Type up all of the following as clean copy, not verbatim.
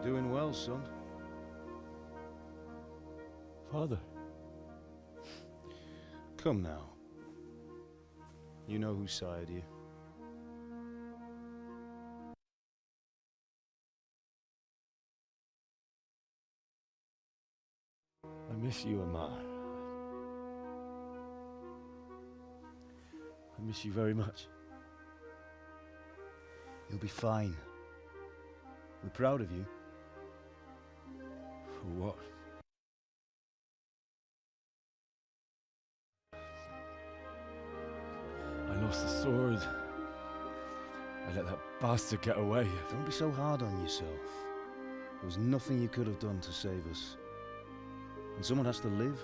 You're doing well, son. Father. Come now. You know who sired you. I miss you, Emma. I miss you very much. You'll be fine. We're proud of you. For what? I lost the sword. I let that bastard get away. Don't be so hard on yourself. There was nothing you could have done to save us. And someone has to live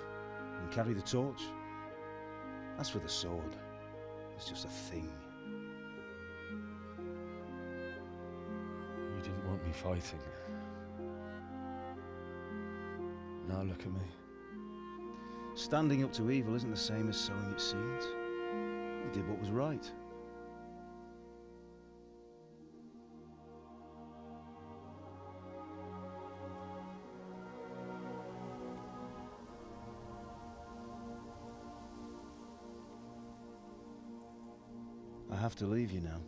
and carry the torch. As for the sword, it's just a thing. You didn't want me fighting. Now look at me. Standing up to evil isn't the same as sowing its seeds. You did what was right. I have to leave you now.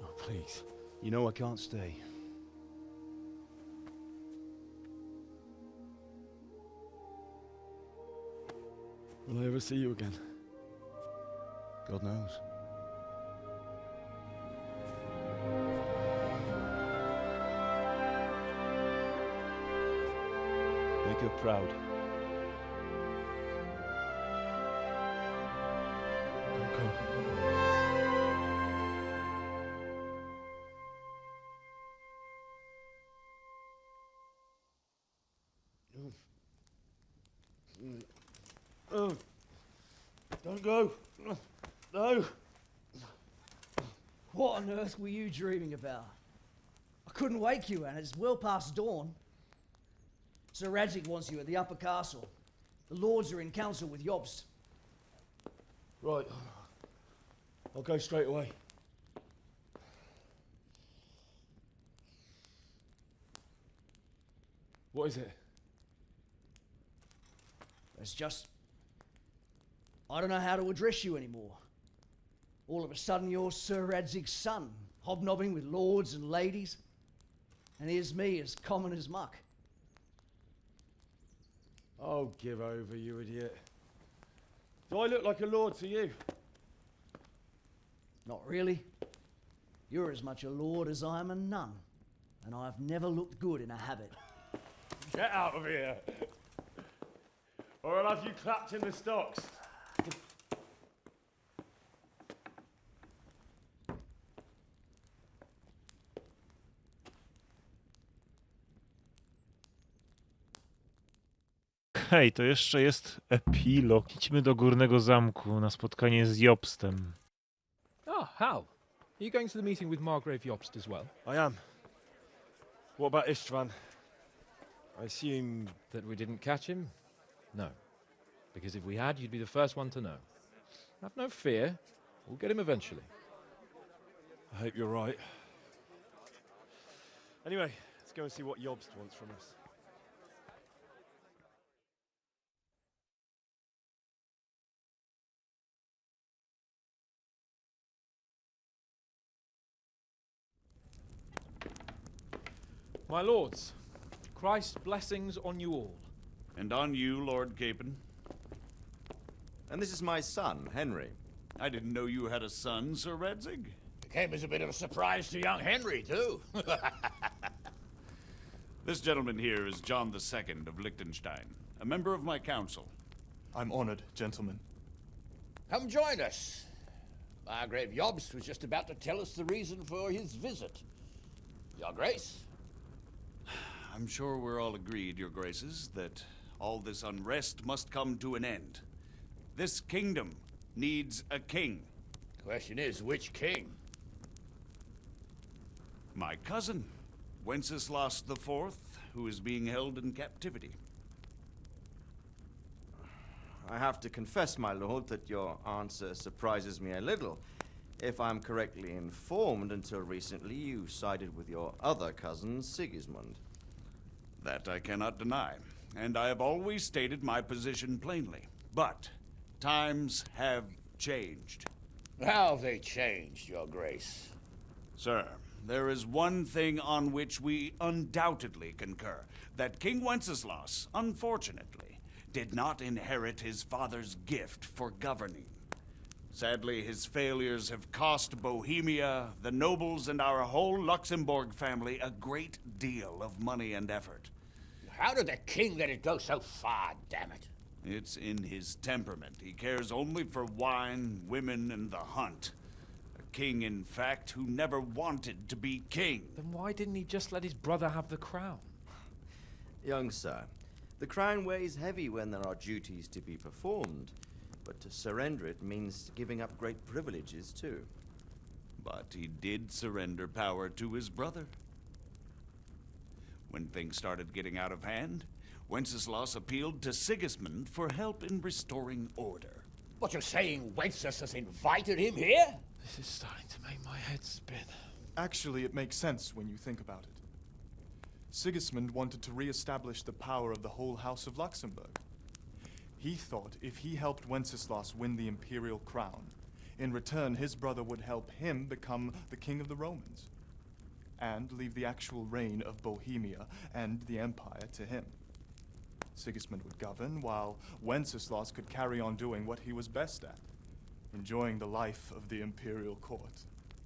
Oh, please. You know I can't stay. Will I ever see you again? God knows. Make her proud. Don't go. Don't go. No. What on earth were you dreaming about? I couldn't wake you, and it's well past dawn. Sir Radzik wants you at the upper castle. The lords are in council with Jobst. Right. I'll go straight away. What is it? It's just... I don't know how to address you anymore. All of a sudden you're Sir Radzig's son, hobnobbing with lords and ladies. And here's me, as common as muck. Oh, give over, you idiot. Do I look like a lord to you? Not really. You're as much a lord as I am a nun. And I've never looked good in a habit. Get out of here! Or I'll have you clapped in the stocks. Hej, to jeszcze jest epilog. Idźmy do Górnego Zamku na spotkanie z Jobstem. Ah, how? Are you going to the meeting with Margrave Jobst as well? I am. What about Istvan? I assume... That we didn't catch him? No. Because if we had, you'd be the first one to know. Have no fear. We'll get him eventually. I hope you're right. Anyway, let's go and see what Jobst wants from us. My lords, Christ's blessings on you all. And on you, Lord Capon. And this is my son, Henry. I didn't know you had a son, Sir Radzig. It came as a bit of a surprise to young Henry, too. This gentleman here is John II of Liechtenstein, a member of my council. I'm honored, gentlemen. Come join us. Margrave Jobst was just about to tell us the reason for his visit. Your Grace? I'm sure we're all agreed, Your Graces, that all this unrest must come to an end. This kingdom needs a king. Question is, which king? My cousin, Wenceslas IV, who is being held in captivity. I have to confess, my lord, that your answer surprises me a little. If I'm correctly informed, until recently you sided with your other cousin, Sigismund. That I cannot deny, and I have always stated my position plainly. But times have changed. How have they changed, Your Grace? Sir, there is one thing on which we undoubtedly concur, that King Wenceslas, unfortunately, did not inherit his father's gift for governing. Sadly, his failures have cost Bohemia, the nobles, and our whole Luxembourg family a great deal of money and effort. How did the king let it go so far, damn it? It's in his temperament. He cares only for wine, women, and the hunt. A king, in fact, who never wanted to be king. Then why didn't he just let his brother have the crown? Young sir, the crown weighs heavy when there are duties to be performed, but to surrender it means giving up great privileges too. But he did surrender power to his brother. When things started getting out of hand, Wenceslas appealed to Sigismund for help in restoring order. What, you're saying Wenceslas invited him here? This is starting to make my head spin. Actually, it makes sense when you think about it. Sigismund wanted to re-establish the power of the whole House of Luxembourg. He thought if he helped Wenceslas win the imperial crown, in return his brother would help him become the king of the Romans, and leave the actual reign of Bohemia and the empire to him. Sigismund would govern, while Wenceslas could carry on doing what he was best at, enjoying the life of the imperial court.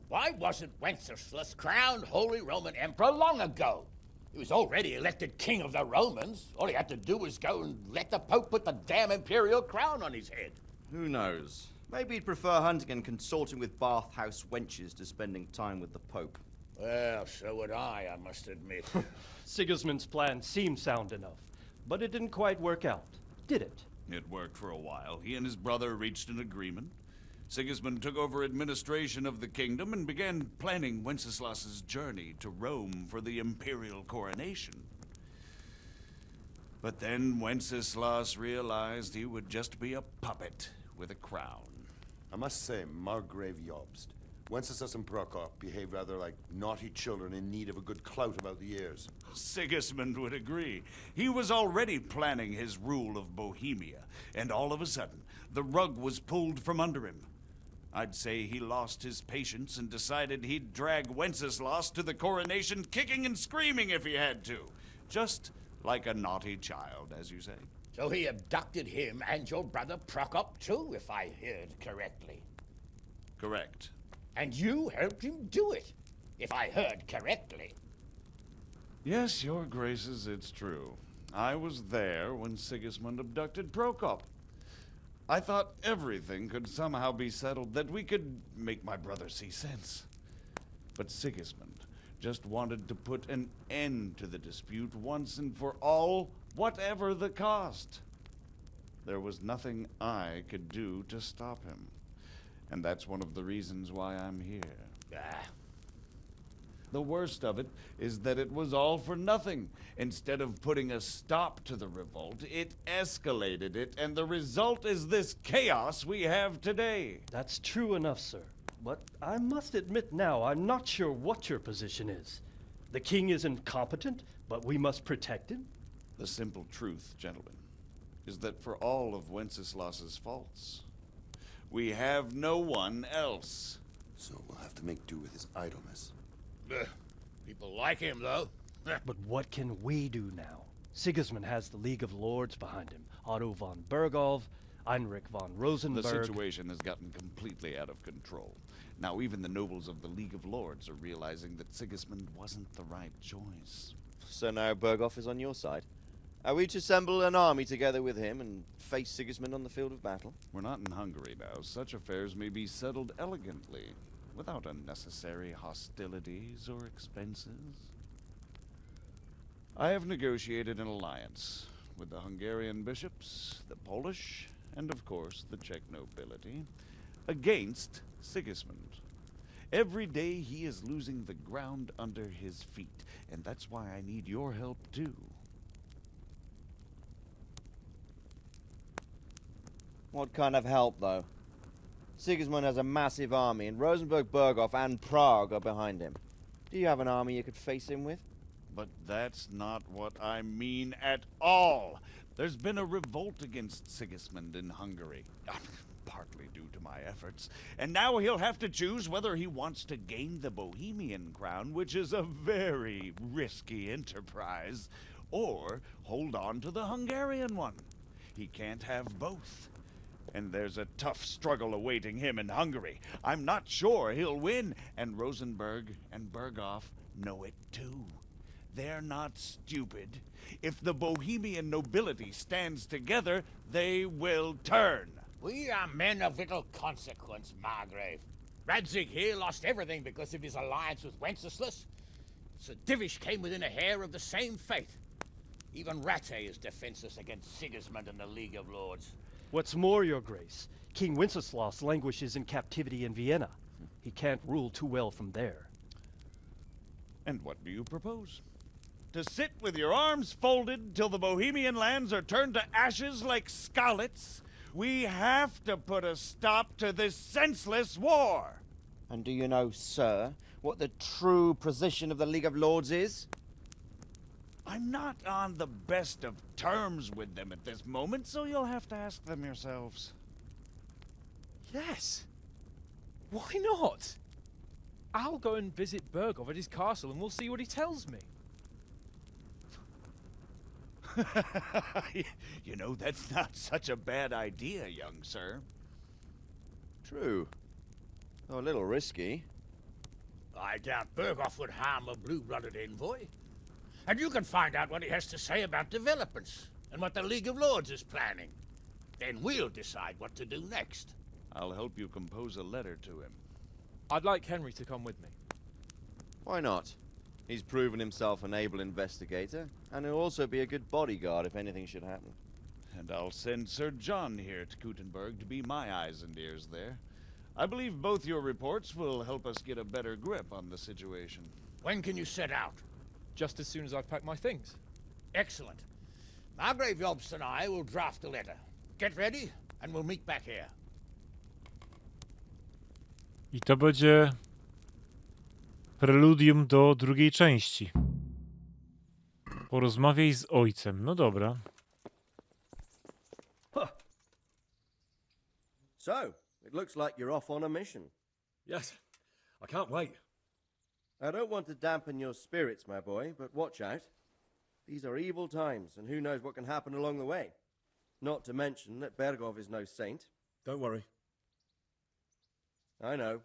Why wasn't Wenceslas crowned Holy Roman Emperor long ago? He was already elected king of the Romans. All he had to do was go and let the Pope put the damn imperial crown on his head. Who knows? Maybe he'd prefer hunting and consorting with bathhouse wenches to spending time with the Pope. Well, so would I must admit. Sigismund's plan seemed sound enough, but it didn't quite work out, did it? It worked for a while. He and his brother reached an agreement. Sigismund took over administration of the kingdom and began planning Wenceslas's journey to Rome for the imperial coronation. But then Wenceslas realized he would just be a puppet with a crown. I must say, Margrave Jobst, Wenceslas and Prokop behave rather like naughty children in need of a good clout about the ears. Sigismund would agree. He was already planning his rule of Bohemia, and all of a sudden, the rug was pulled from under him. I'd say he lost his patience and decided he'd drag Wenceslas to the coronation kicking and screaming if he had to. Just like a naughty child, as you say. So he abducted him and your brother Prokop too, if I heard correctly. Correct. And you helped him do it, if I heard correctly. Yes, your graces, it's true. I was there when Sigismund abducted Prokop. I thought everything could somehow be settled, that we could make my brother see sense. But Sigismund just wanted to put an end to the dispute once and for all, whatever the cost. There was nothing I could do to stop him. And that's one of the reasons why I'm here. The worst of it is that it was all for nothing. Instead of putting a stop to the revolt, it escalated it, and the result is this chaos we have today. That's true enough, sir. But I must admit now, I'm not sure what your position is. The king is incompetent, but we must protect him? The simple truth, gentlemen, is that for all of Wenceslas's faults, we have no one else. So we'll have to make do with his idleness. People like him, though. But what can we do now? Sigismund has the League of Lords behind him. Otto von Bergholf, Heinrich von Rosenberg. The situation has gotten completely out of control. Now even the nobles of the League of Lords are realizing that Sigismund wasn't the right choice. So now Berghof is on your side. Are we to assemble an army together with him and face Sigismund on the field of battle? We're not in Hungary now. Such affairs may be settled elegantly, without unnecessary hostilities or expenses. I have negotiated an alliance with the Hungarian bishops, the Polish, and of course the Czech nobility, against Sigismund. Every day he is losing the ground under his feet, and that's why I need your help too. What kind of help, though? Sigismund has a massive army, and Rosenberg, Berghoff, and Prague are behind him. Do you have an army you could face him with? But that's not what I mean at all. There's been a revolt against Sigismund in Hungary, partly due to my efforts, and now he'll have to choose whether he wants to gain the Bohemian crown, which is a very risky enterprise, or hold on to the Hungarian one. He can't have both. And there's a tough struggle awaiting him in Hungary. I'm not sure he'll win, and Rosenberg and Berghoff know it too. They're not stupid. If the Bohemian nobility stands together, they will turn. We are men of little consequence, Margrave. Radzig here lost everything because of his alliance with Wenceslas. Sir Divish came within a hair of the same fate. Even Rattay is defenseless against Sigismund and the League of Lords. What's more, Your Grace, King Wenceslas languishes in captivity in Vienna. He can't rule too well from there. And what do you propose? To sit with your arms folded till the Bohemian lands are turned to ashes like Skalitz? We have to put a stop to this senseless war. And do you know, sir, what the true position of the League of Lords is? I'm not on the best of terms with them at this moment, so you'll have to ask them yourselves. Yes. Why not? I'll go and visit Berghoff at his castle and we'll see what he tells me. You know, that's not such a bad idea, young sir. True. Though a little risky. I doubt Berghoff would harm a blue-blooded envoy. And you can find out what he has to say about developments and what the League of Lords is planning. Then we'll decide what to do next. I'll help you compose a letter to him. I'd like Henry to come with me. Why not? He's proven himself an able investigator, and he'll also be a good bodyguard if anything should happen. And I'll send Sir John here to Kuttenberg to be my eyes and ears there. I believe both your reports will help us get a better grip on the situation. When can you set out? Just as soon as I've packed my things. Excellent. Margrave Jobst and I will draft a letter. Get ready, and we'll meet back here. I to będzie preludium do drugiej części. Porozmawiaj z ojcem. No dobra. So, it looks like you're off on a mission. Yes, I can't wait. I don't want to dampen your spirits, my boy, but watch out. These are evil times, and who knows what can happen along the way. Not to mention that Berghoff is no saint. Don't worry. I know.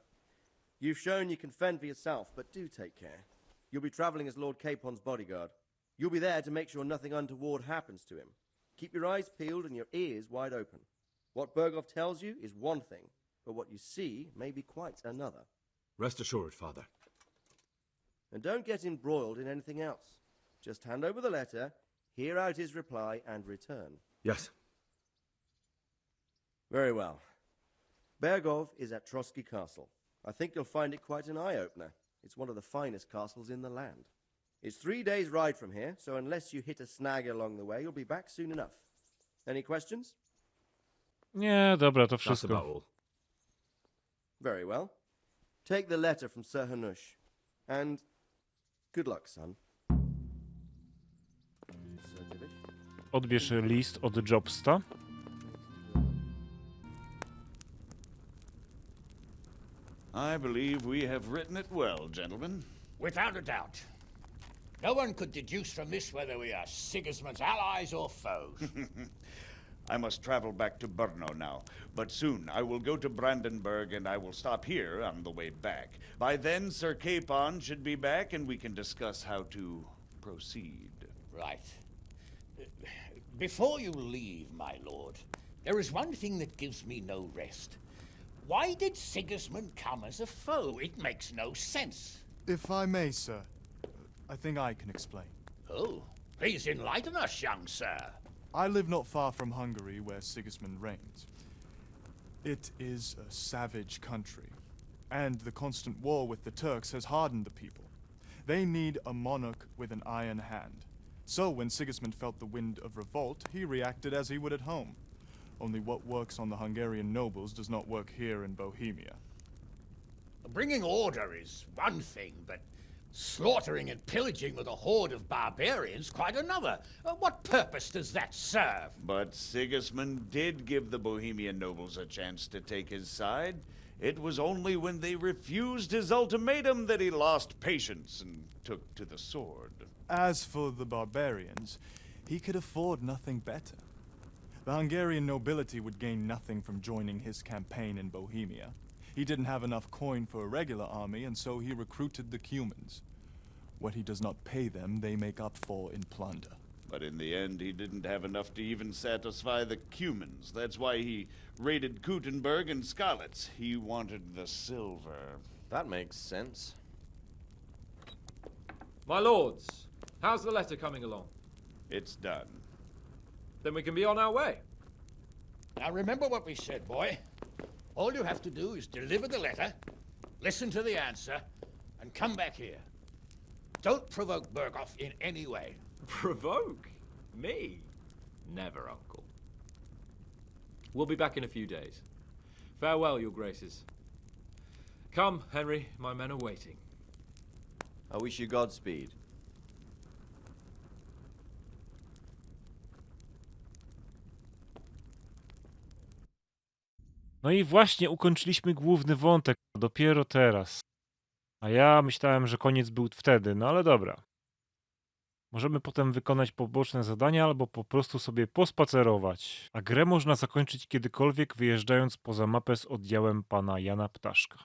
You've shown you can fend for yourself, but do take care. You'll be traveling as Lord Capon's bodyguard. You'll be there to make sure nothing untoward happens to him. Keep your eyes peeled and your ears wide open. What Berghoff tells you is one thing, but what you see may be quite another. Rest assured, Father. And don't get embroiled in anything else. Just hand over the letter, hear out his reply, and return. Yes. Very well. Berghoff is at Trotsky Castle. I think you'll find it quite an eye-opener. It's one of the finest castles in the land. It's 3 days' ride from here, so unless you hit a snag along the way, you'll be back soon enough. Any questions? Nie, dobra, to That's about wszystko. all. Very well. Take the letter from Sir Hanush. And good luck, son. Sir Divish? Odbierz list od Jobsta. I believe we have written it well, gentlemen. Without a doubt. No one could deduce from this whether we are Sigismund's allies or foes. I must travel back to Brno now, but soon I will go to Brandenburg and I will stop here on the way back. By then, Sir Capon should be back and we can discuss how to proceed. Right. Before you leave, my lord, there is one thing that gives me no rest. Why did Sigismund come as a foe? It makes no sense. If I may, sir, I think I can explain. Oh, please enlighten us, young sir. I live not far from Hungary, where Sigismund reigns. It is a savage country, and the constant war with the Turks has hardened the people. They need a monarch with an iron hand. So when Sigismund felt the wind of revolt, he reacted as he would at home. Only what works on the Hungarian nobles does not work here in Bohemia. Bringing order is one thing, but slaughtering and pillaging with a horde of barbarians quite another. What purpose does that serve? But Sigismund did give the Bohemian nobles a chance to take his side. It was only when they refused his ultimatum that he lost patience and took to the sword. As for the barbarians, he could afford nothing better. The Hungarian nobility would gain nothing from joining his campaign in Bohemia. He didn't have enough coin for a regular army, and so he recruited the Cumans. What he does not pay them, they make up for in plunder. But in the end, he didn't have enough to even satisfy the Cumans. That's why he raided Kuttenberg and Skalitz. He wanted the silver. That makes sense. My lords, how's the letter coming along? It's done. Then we can be on our way. Now remember what we said, boy. All you have to do is deliver the letter, listen to the answer, and come back here. Don't provoke Berghoff in any way. Provoke? Me? Never, Uncle. We'll be back in a few days. Farewell, your graces. Come, Henry, my men are waiting. I wish you Godspeed. No i właśnie ukończyliśmy główny wątek dopiero teraz. A ja myślałem, że koniec był wtedy, no ale dobra. Możemy potem wykonać poboczne zadania albo po prostu sobie pospacerować. A grę można zakończyć kiedykolwiek wyjeżdżając poza mapę z oddziałem pana Jana Ptaszka.